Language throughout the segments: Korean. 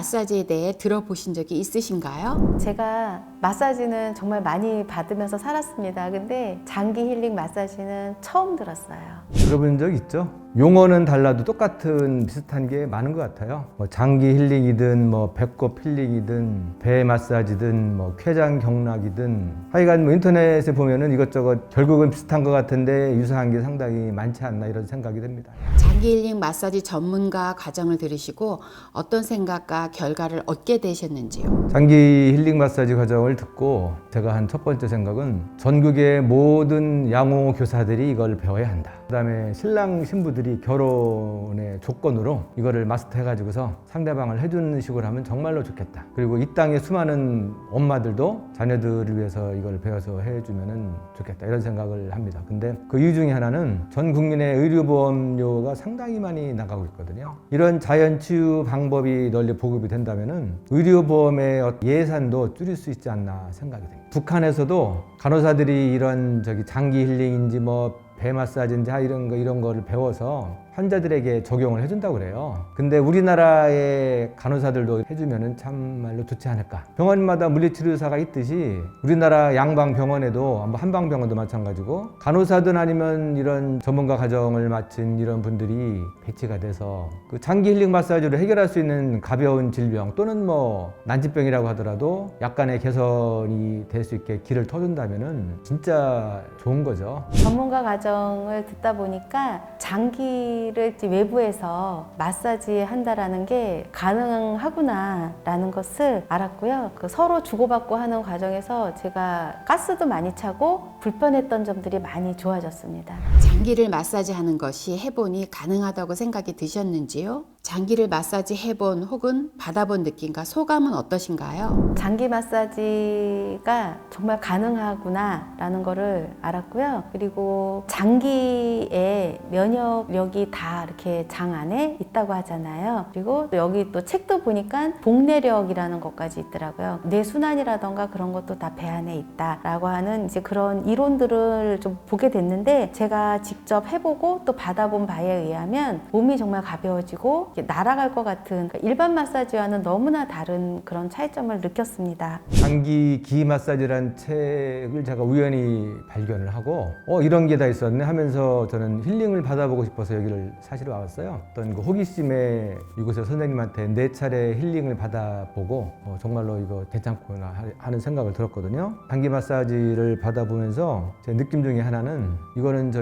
마사지에 대해 들어보신 적이 있으신가요? 제가 마사지는 정말 많이 받으면서 살았습니다. 근데 장기 힐링 마사지는 처음 들었어요. 들어본 적 있죠? 용어는 달라도 똑같은 비슷한 게 많은 것 같아요. 뭐 장기 힐링이든 뭐 배꼽 힐링이든 배 마사지든 뭐 쾌장 경락이든 하여간 뭐 인터넷에 보면은 이것저것 결국은 비슷한 것 같은데 유사한 게 상당히 많지 않나 이런 생각이 듭니다. 장기 힐링 마사지 전문가 과정을 들으시고 어떤 생각과 결과를 얻게 되셨는지요? 장기 힐링 마사지 과정을 듣고 제가 한 첫 번째 생각은 전국의 모든 양호 교사들이 이걸 배워야 한다. 그다음에 신랑 신부들이 결혼의 조건으로 이거를 마스터해가지고서 상대방을 해주는 식으로 하면 정말로 좋겠다. 그리고 이 땅의 수많은 엄마들도 자녀들을 위해서 이걸 배워서 해주면 좋겠다. 이런 생각을 합니다. 근데 그 이유 중에 하나는 전 국민의 의료보험료가 상당히 많이 나가고 있거든요. 이런 자연치유 방법이 널리 보급이 된다면 의료보험의 예산도 줄일 수 있지 않나 생각이 됩니다. 북한에서도 간호사들이 이런 장기 힐링인지 뭐 배 마사지인지 이런 거를 배워서 환자들에게 적용을 해준다고 그래요. 근데 우리나라의 간호사들도 해주면은 참말로 좋지 않을까. 병원마다 물리치료사가 있듯이 우리나라 양방병원에도 한방병원도 마찬가지고 간호사든 아니면 이런 전문가 과정을 마친 이런 분들이 배치가 돼서 그 장기 힐링 마사지로 해결할 수 있는 가벼운 질병 또는 뭐 난치병이라고 하더라도 약간의 개선이 될 수 있게 길을 터준다면은 진짜 좋은 거죠. 전문가 과정을 듣다 보니까 장기를 외부에서 마사지 한다라는 게 가능하구나라는 것을 알았고요. 서로 주고받고 하는 과정에서 제가 가스도 많이 차고 불편했던 점들이 많이 좋아졌습니다. 장기를 마사지하는 것이 해보니 가능하다고 생각이 드셨는지요? 장기를 마사지 해본 혹은 받아본 느낌과 소감은 어떠신가요? 장기 마사지가 정말 가능하구나라는 거를 알았고요. 그리고 장기의 면역력이 다 이렇게 장 안에 있다고 하잖아요. 그리고 또 여기 또 책도 보니까 복내력이라는 것까지 있더라고요. 뇌순환이라던가 그런 것도 다 배 안에 있다라고 하는 이제 그런 이론들을 좀 보게 됐는데 제가 직접 해보고 또 받아본 바에 의하면 몸이 정말 가벼워지고 날아갈 것 같은 일반 마사지와는 너무나 다른 그런 차이점을 느꼈습니다. 장기 기 마사지라는 책을 제가 우연히 발견을 하고 이런 게 다 있었네 하면서 저는 힐링을 받아보고 싶어서 여기를 사실 와봤어요. 어떤 그 호기심에 이곳의 선생님한테 4차례 힐링을 받아보고 정말로 이거 괜찮구나 하는 생각을 들었거든요. 장기 마사지를 받아보면서 제 느낌 중에 하나는 이거는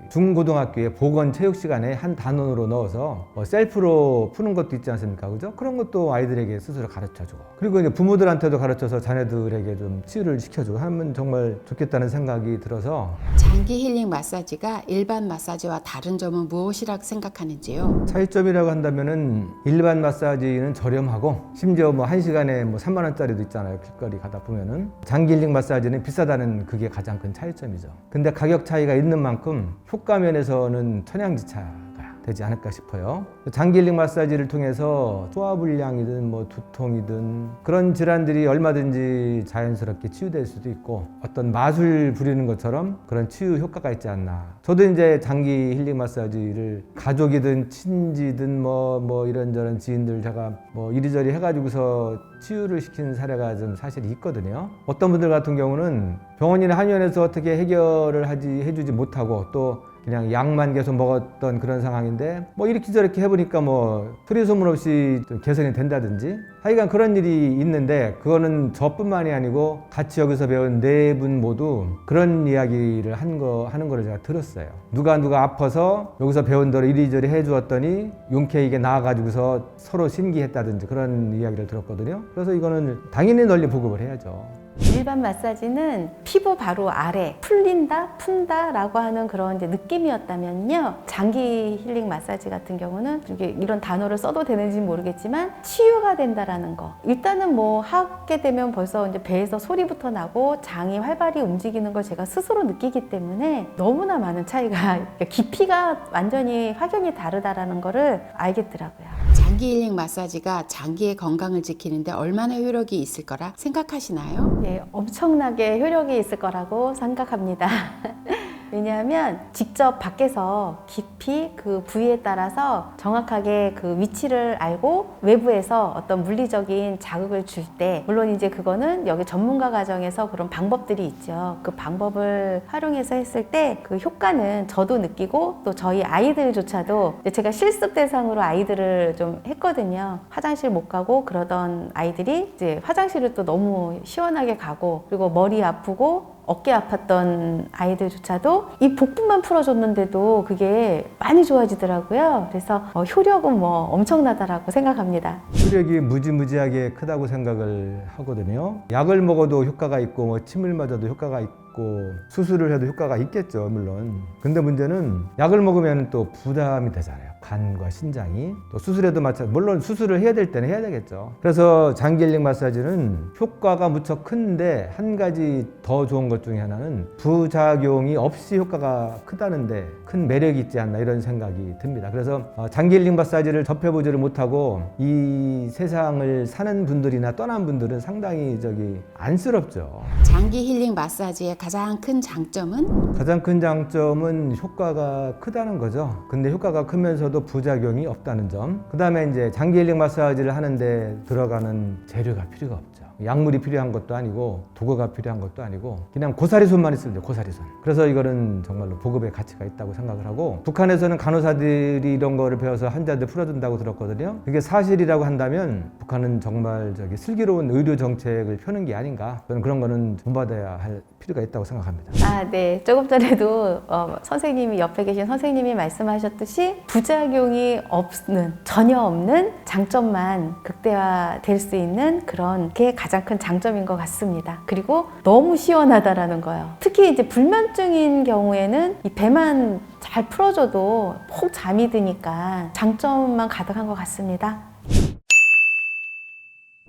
중고등학교의 보건 체육 시간에 한 단원으로 넣어서 셀프로 푸는 것도 있지 않습니까? 그죠? 그런 것도 아이들에게 스스로 가르쳐주고 그리고 이제 부모들한테도 가르쳐서 자녀들에게 좀 치유를 시켜주고 하면 정말 좋겠다는 생각이 들어서 장기 힐링 마사지가 일반 마사지와 다른 점은 무엇이라고 생각하는지요? 차이점이라고 한다면은 일반 마사지는 저렴하고 심지어 1시간에 3만 원짜리도 있잖아요. 길거리 가다 보면은 장기 힐링 마사지는 비싸다는 그게 가장 큰 차이점이죠. 근데 가격 차이가 있는 만큼 효과 면에서는 천양지차 되지 않을까 싶어요. 장기 힐링 마사지를 통해서 소화불량이든 두통이든 그런 질환들이 얼마든지 자연스럽게 치유될 수도 있고 어떤 마술 부리는 것처럼 그런 치유 효과가 있지 않나. 저도 이제 장기 힐링 마사지를 가족이든 친지든 이런저런 지인들 제가 이리저리 해가지고서 치유를 시키는 사례가 좀 사실 있거든요. 어떤 분들 같은 경우는 병원이나 한의원에서 어떻게 해결을 해주지 못하고 또 그냥 약만 계속 먹었던 그런 상황인데 이렇게 저렇게 해보니까 소리 소문 없이 좀 개선이 된다든지 하여간 그런 일이 있는데 그거는 저뿐만이 아니고 같이 여기서 배운 4분 모두 그런 이야기를 하는 거를 제가 들었어요. 누가 아파서 여기서 배운 대로 이리저리 해주었더니 용케이게 나아가지고서 서로 신기했다든지 그런 이야기를 들었거든요. 그래서 이거는 당연히 널리 보급을 해야죠. 일반 마사지는 피부 바로 아래 풀린다, 푼다 라고 하는 그런 이제 느낌이었다면요. 장기 힐링 마사지 같은 경우는 이런 단어를 써도 되는지 모르겠지만 치유가 된다라는 거. 일단은 하게 되면 벌써 이제 배에서 소리부터 나고 장이 활발히 움직이는 걸 제가 스스로 느끼기 때문에 너무나 많은 차이가 깊이가 완전히 확연히 다르다라는 거를 알겠더라고요. 장기 힐링 마사지가 장기의 건강을 지키는데 얼마나 효력이 있을 거라 생각하시나요? 네, 엄청나게 효력이 있을 거라고 생각합니다. 왜냐하면 직접 밖에서 깊이 그 부위에 따라서 정확하게 그 위치를 알고 외부에서 어떤 물리적인 자극을 줄 때, 물론 이제 그거는 여기 전문가 과정에서 그런 방법들이 있죠. 그 방법을 활용해서 했을 때 그 효과는 저도 느끼고 또 저희 아이들조차도, 이제 제가 실습 대상으로 아이들을 좀 했거든요. 화장실 못 가고 그러던 아이들이 이제 화장실을 또 너무 시원하게 가고, 그리고 머리 아프고 어깨 아팠던 아이들조차도 이 복부만 풀어줬는데도 그게 많이 좋아지더라고요. 그래서 효력은 뭐 엄청나다라고 생각합니다. 효력이 무지무지하게 크다고 생각을 하거든요. 약을 먹어도 효과가 있고 뭐 침을 맞아도 효과가 있고 수술을 해도 효과가 있겠죠, 물론. 근데 문제는 약을 먹으면 또 부담이 되잖아요. 간과 신장이. 또 수술에도 마찬가지. 물론 수술을 해야 될 때는 해야 되겠죠. 그래서 장기 힐링 마사지는 효과가 무척 큰데, 한 가지 더 좋은 것 중에 하나는 부작용이 없이 효과가 크다는데 큰 매력이 있지 않나, 이런 생각이 듭니다. 그래서 장기 힐링 마사지를 접해보지를 못하고 이 세상을 사는 분들이나 떠난 분들은 상당히 안쓰럽죠. 장기 힐링 마사지의 가장 큰 장점은? 가장 큰 장점은 효과가 크다는 거죠. 근데 효과가 크면서도 부작용이 없다는 점. 그 다음에 이제 장기 힐링 마사지를 하는데 들어가는 재료가 필요가 없죠. 약물이 필요한 것도 아니고 도구가 필요한 것도 아니고 그냥 고사리손만 있으면 돼요. 고사리손. 그래서 이거는 정말로 보급의 가치가 있다고 생각을 하고, 북한에서는 간호사들이 이런 거를 배워서 환자들 풀어준다고 들었거든요. 그게 사실이라고 한다면 북한은 정말 슬기로운 의료 정책을 펴는 게 아닌가, 저는 그런 거는 본받아야 할 필요가 있다고 생각합니다. 네. 조금 전에도 선생님이, 옆에 계신 선생님이 말씀하셨듯이 부작용이 전혀 없는 장점만 극대화될 수 있는 그런 게 가장 큰 장점인 것 같습니다. 그리고 너무 시원하다라는 거예요. 특히 이제 불면증인 경우에는 이 배만 잘 풀어줘도 푹 잠이 드니까 장점만 가득한 것 같습니다.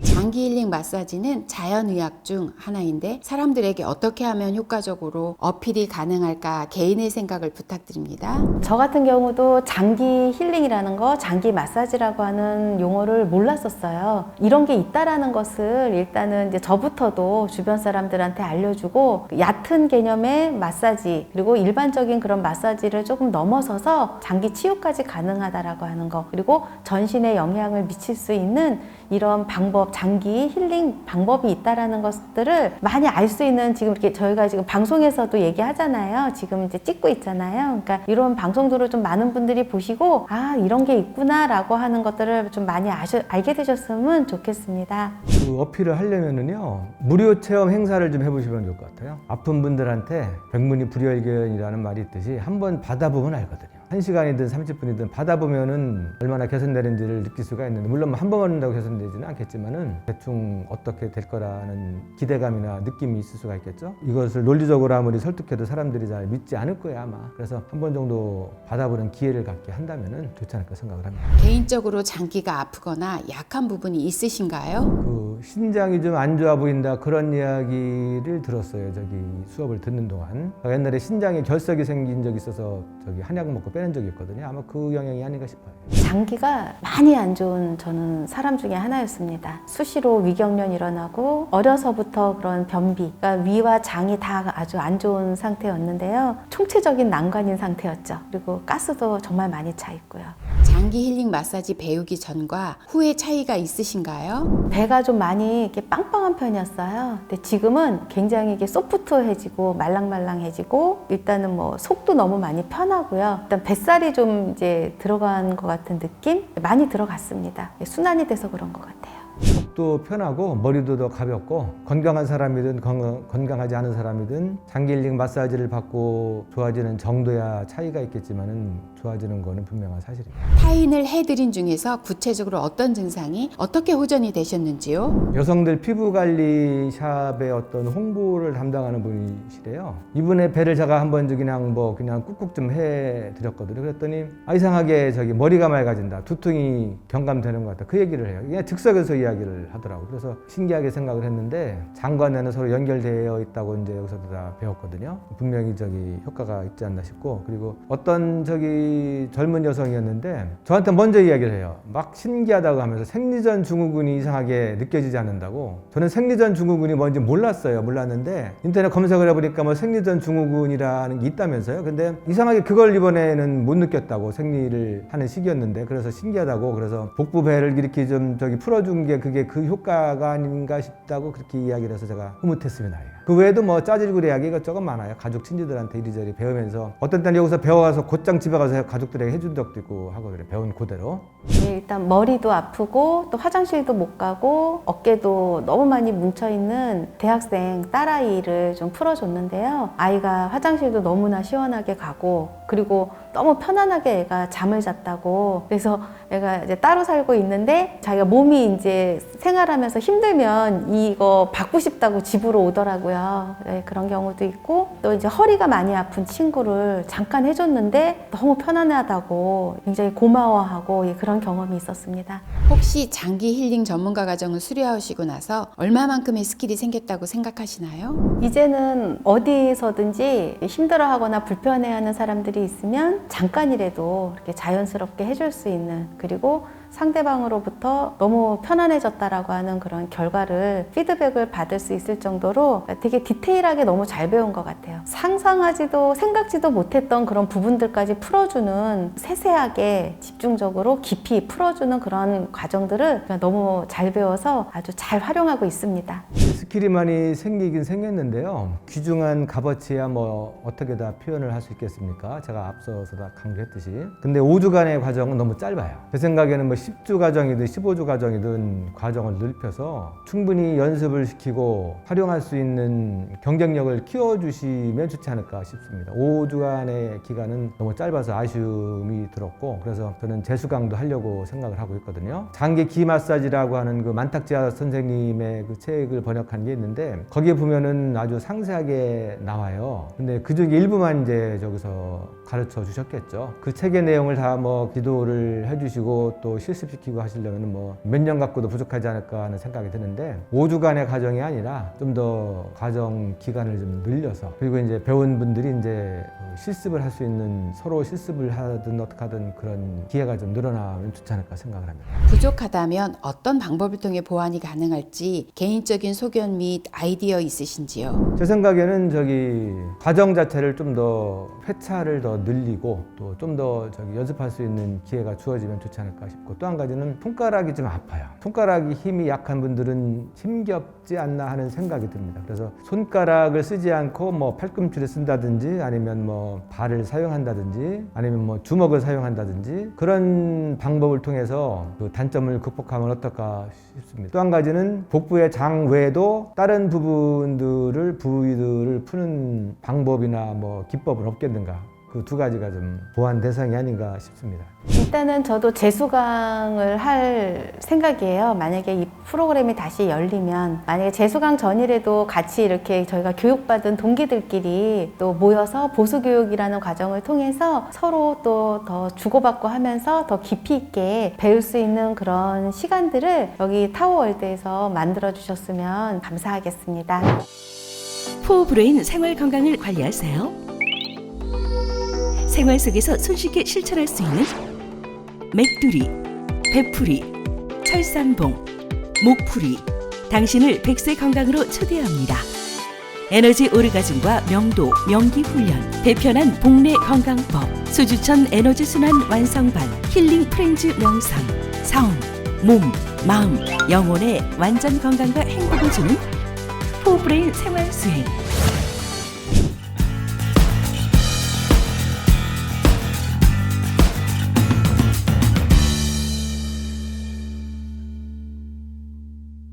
장기 힐링 마사지는 자연의학 중 하나인데 사람들에게 어떻게 하면 효과적으로 어필이 가능할까, 개인의 생각을 부탁드립니다. 저 같은 경우도 장기 힐링이라는 거, 장기 마사지라고 하는 용어를 몰랐었어요. 이런 게 있다라는 것을 일단은 이제 저부터도 주변 사람들한테 알려주고, 얕은 개념의 마사지, 그리고 일반적인 그런 마사지를 조금 넘어서서 장기 치유까지 가능하다라고 하는 거, 그리고 전신에 영향을 미칠 수 있는 이런 방법, 장기 힐링 방법이 있다라는 것들을 많이 알 수 있는, 지금 이렇게 저희가 지금 방송에서도 얘기하잖아요. 지금 이제 찍고 있잖아요. 그러니까 이런 방송들을 좀 많은 분들이 보시고, 이런 게 있구나라고 하는 것들을 좀 많이 알게 되셨으면 좋겠습니다. 그 어필을 하려면은요, 무료 체험 행사를 좀 해보시면 좋을 것 같아요. 아픈 분들한테 백문이 불여일견이라는 말이 있듯이 한번 받아보면 알거든요. 1시간이든 30분이든 받아보면은 얼마나 개선되는지를 느낄 수가 있는데, 물론 한 번 받는다고 개선되지는 않겠지만은 대충 어떻게 될 거라는 기대감이나 느낌이 있을 수가 있겠죠. 이것을 논리적으로 아무리 설득해도 사람들이 잘 믿지 않을 거예요, 아마. 그래서 한 번 정도 받아보는 기회를 갖게 한다면은 좋지 않을까 생각을 합니다. 개인적으로 장기가 아프거나 약한 부분이 있으신가요? 그 신장이 좀 안 좋아 보인다, 그런 이야기를 들었어요. 수업을 듣는 동안. 옛날에 신장에 결석이 생긴 적이 있어서 한약 먹고 빼는 적이 있거든요. 아마 그 영향이 아닌가 싶어요. 장기가 많이 안 좋은 저는 사람 중에 하나였습니다. 수시로 위경련 일어나고, 어려서부터 그런 변비, 그러니까 위와 장이 다 아주 안 좋은 상태였는데요. 총체적인 난관인 상태였죠. 그리고 가스도 정말 많이 차 있고요. 장기 힐링 마사지 배우기 전과 후의 차이가 있으신가요? 배가 좀 많이 이렇게 빵빵한 편이었어요. 근데 지금은 굉장히 이게 소프트해지고 말랑말랑해지고, 일단은 뭐 속도 너무 많이 편하고요. 일단 뱃살이 좀 이제 들어간 것 같은 느낌? 많이 들어갔습니다. 순환이 돼서 그런 것 같아요. 속도 편하고 머리도 더 가볍고, 건강한 사람이든 건강하지 않은 사람이든 장기 힐링 마사지를 받고 좋아지는 정도야 차이가 있겠지만은 좋아지는 거는 분명한 사실입니다. 타인을 해드린 중에서 구체적으로 어떤 증상이 어떻게 호전이 되셨는지요? 여성들 피부관리 샵의 어떤 홍보를 담당하는 분이시래요. 이분의 배를 제가 한번 그냥 꾹꾹 좀 해드렸거든요. 그랬더니 이상하게 머리가 맑아진다, 두통이 경감되는 것 같다, 그 얘기를 해요. 그냥 즉석에서 이야기를 얘기를 하더라고요. 그래서 신기하게 생각을 했는데 장과 뇌는 서로 연결되어 있다고 이제 여기서도 다 배웠거든요. 분명히 효과가 있지 않나 싶고, 그리고 어떤 젊은 여성이었는데 저한테 먼저 이야기를 해요. 막 신기하다고 하면서 생리전 증후군이 이상하게 느껴지지 않는다고. 저는 생리전 증후군이 뭔지 몰랐는데 인터넷 검색을 해보니까 뭐 생리전 증후군이라는 게 있다면서요. 근데 이상하게 그걸 이번에는 못 느꼈다고, 생리를 하는 시기였는데. 그래서 신기하다고, 그래서 복부 배를 이렇게 좀 풀어준 게 그게 그 효과가 아닌가 싶다고 그렇게 이야기를 해서 제가 흐뭇했습니다. 그 외에도 뭐 짜질구리 이야기 이것저것 많아요. 가족 친지들한테 이리저리 배우면서 어떤 때는 여기서 배워가서 곧장 집에 가서 가족들에게 해준 적도 있고 하고 그래. 배운 그대로. 네, 일단 머리도 아프고 또 화장실도 못 가고 어깨도 너무 많이 뭉쳐있는 대학생 딸아이를 좀 풀어줬는데요. 아이가 화장실도 너무나 시원하게 가고, 그리고 너무 편안하게 애가 잠을 잤다고. 그래서 애가 이제 따로 살고 있는데 자기가 몸이 이제 생활하면서 힘들면 이거 받고 싶다고 집으로 오더라고요. 네, 그런 경우도 있고, 또 이제 허리가 많이 아픈 친구를 잠깐 해줬는데 너무 편안하다고 굉장히 고마워하고 그런 경험이 있었습니다. 혹시 장기 힐링 전문가 과정을 수료하시고 나서 얼마만큼의 스킬이 생겼다고 생각하시나요? 이제는 어디서든지 힘들어하거나 불편해하는 사람들이 있으면 잠깐이라도 이렇게 자연스럽게 해줄 수 있는, 그리고 상대방으로부터 너무 편안해졌다라고 하는 그런 결과를, 피드백을 받을 수 있을 정도로 되게 디테일하게 너무 잘 배운 것 같아요. 상상하지도 생각지도 못했던 그런 부분들까지 풀어주는, 세세하게 집중적으로 깊이 풀어주는 그런 과정들을 너무 잘 배워서 아주 잘 활용하고 있습니다. 스킬이 많이 생기긴 생겼는데요. 귀중한 값어치야 뭐 어떻게 다 표현을 할 수 있겠습니까? 제가 앞서서 다 강조했듯이. 근데 5주간의 과정은 너무 짧아요. 제 생각에는 뭐 10주 과정이든 15주 과정이든 과정을 넓혀서 충분히 연습을 시키고 활용할 수 있는 경쟁력을 키워주시면 좋지 않을까 싶습니다. 5주간의 기간은 너무 짧아서 아쉬움이 들었고, 그래서 저는 재수강도 하려고 생각을 하고 있거든요. 장기 기 마사지라고 하는 그 만탁지아 선생님의 그 책을 번역한 게 있는데 거기에 보면은 아주 상세하게 나와요. 근데 그 중에 일부만 이제 저기서 가르쳐 주셨겠죠. 그 책의 내용을 다 뭐 기도를 해주시고 또 실습시키고 하시려면 뭐 몇 년 갖고도 부족하지 않을까 하는 생각이 드는데, 5주간의 과정이 아니라 좀 더 과정 기간을 좀 늘려서, 그리고 이제 배운 분들이 이제 실습을 할 수 있는, 서로 실습을 하든 어떻게 하든 그런 기회가 좀 늘어나면 좋지 않을까 생각을 합니다. 부족하다면 어떤 방법을 통해 보완이 가능할지 개인적인 소견 및 아이디어 있으신지요? 제 생각에는 과정 자체를 좀 더 회차를 더 늘리고 또 좀 더 연습할 수 있는 기회가 주어지면 좋지 않을까 싶고, 또 한 가지는 손가락이 좀 아파요. 손가락이 힘이 약한 분들은 힘겹지 않나 하는 생각이 듭니다. 그래서 손가락을 쓰지 않고 뭐 팔꿈치를 쓴다든지 아니면 뭐 발을 사용한다든지 아니면 뭐 주먹을 사용한다든지 그런 방법을 통해서 그 단점을 극복하면 어떨까 싶습니다. 또 한 가지는 복부의 장 외에도 다른 부위들을 푸는 방법이나 뭐 기법은 없겠는가, 그 두 가지가 좀 보완 대상이 아닌가 싶습니다. 일단은 저도 재수강을 할 생각이에요. 만약에 이 프로그램이 다시 열리면, 만약에 재수강 전이라도 같이 이렇게 저희가 교육받은 동기들끼리 또 모여서 보수교육이라는 과정을 통해서 서로 또 더 주고받고 하면서 더 깊이 있게 배울 수 있는 그런 시간들을 여기 타워월드에서 만들어 주셨으면 감사하겠습니다. 포브레인 생활 건강을 관리하세요. 생활 속에서 손쉽게 실천할 수 있는 맥두리, 배풀이, 철산봉, 목풀이, 당신을 100세 건강으로 초대합니다. 에너지 오르가즘과 명도, 명기 훈련, 배편한 복내 건강법, 수주천 에너지 순환 완성반, 힐링 프렌즈 명상, 성, 몸, 마음, 영혼의 완전 건강과 행복을 주는 포브레인 생활 수행.